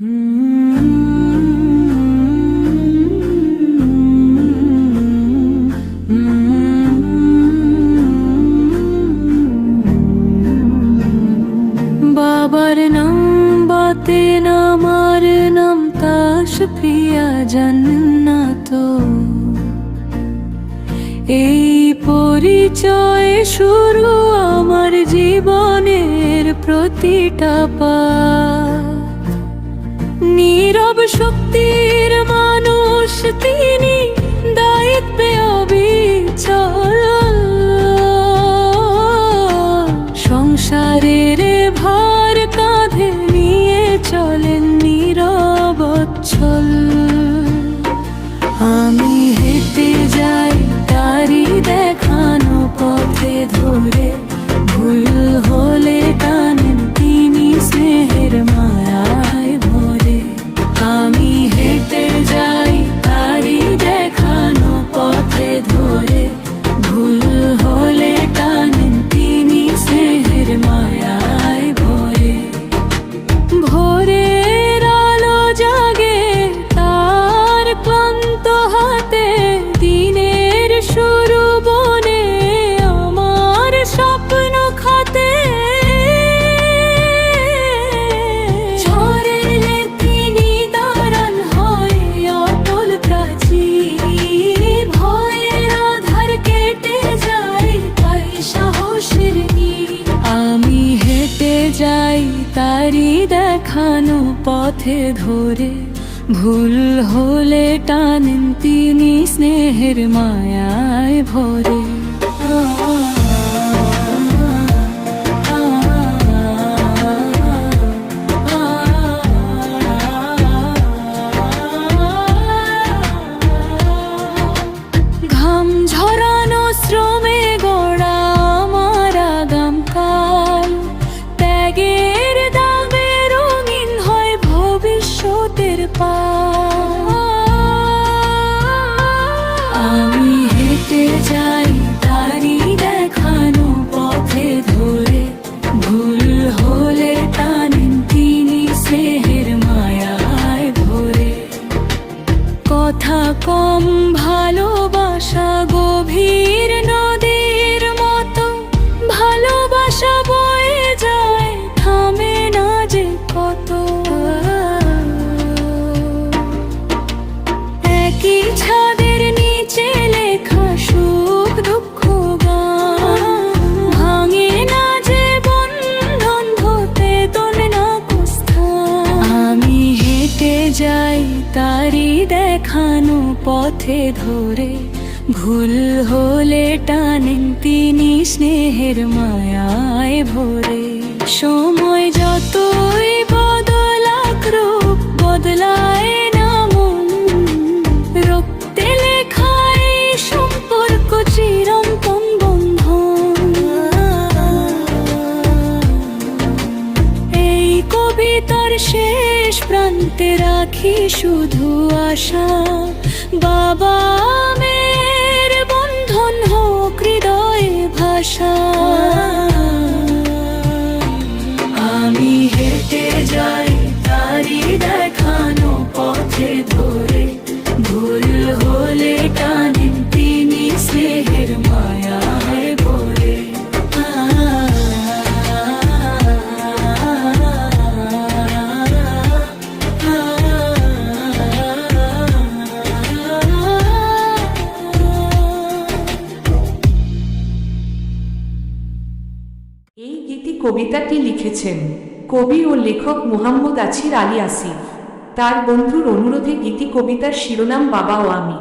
বাবার নাম বাতেন আমার নাম তাস পিয়া জান্নাত, এই পরিচয় শুরু আমার জীবনের প্রতিটা পাঠ। নীরব শক্তির মানুষ তিনি, দায়িত্বে অবিচল, সংসারের ভার কাঁধে নিয়ে চলেন নীরবচ্ছল। আমি হেঁটে যাই তারি দেখানো পথে ধরে, ভুল হলে টানেন তিনি স্নেহের মায়ায় ভরে। আমি হেঁটে যাই তারি দেখানো পথে ধরে, ভুল হলে টানেন তিনি স্নেহের মায়ায় ভরে। ভোরের আলো জাগে তার ক্লান্ত হাতে, দিনের শুরু বনে আমার স্বপ্ন খাতে। ঝড়েলে তিনি দাঁড়ান হয়ে অটল প্রাচীর, ভয়ের আধার কেটে যায় তাই সাহসের নীড়। আমি হেঁটে যাই তারি দেখানো পথে ধরে, ভুল হলে টানেন তিনি স্নেহের মায়ায় ভরে। ঘাম ঝরানো শ্রমে গড়া আমার আগাম কাল, ত্যাগের দামে রঙিন হয় ভবিষ্যতের পাল। আমি হেঁটে যাই তারি দেখানো পথে ধরে, ভুল হলে টানেন তিনি স্নেহের মায়ায় ভরে। কথা কম ভালোবাসা গভীর নদীর মতো, ভালোবাসা বয়ে যায় থামে না যে কত। একই ছাদের নিচে লেখা সুখ দুঃখ গান, ভাঙে না যে বন্ধন হতে তোলে না কুস্থান। আমি হেঁটে যাই তারি দেখানো পথে ধরে, ভুল হলে টানেন তিনি স্নেহের মায়ায় ভরে। সময় যতই বদলাক রূপ বদলায় না মন, রক্তে লেখায় সম্পর্ক চিরন্তন বন্ধন। এই কবিতার শেষ প্রান্তে রাখি শুধু আশা, বাবা মেয়ের বন্ধন হোক হৃদয়ে ভাষা। আমি হেঁটে যাই তারি দেখানো পথে ধরে, ভুল হলে টানেন তিনি স্নেহের মায়ায় ভরে। এই গীতি কবিতাটি লিখেছেন কবি ও লেখক মুহাম্মদ আছির আলী আসিফ। তার বন্ধুর অনুরোধে গীতি কবিতার শিরোনাম বাবা ও আমি।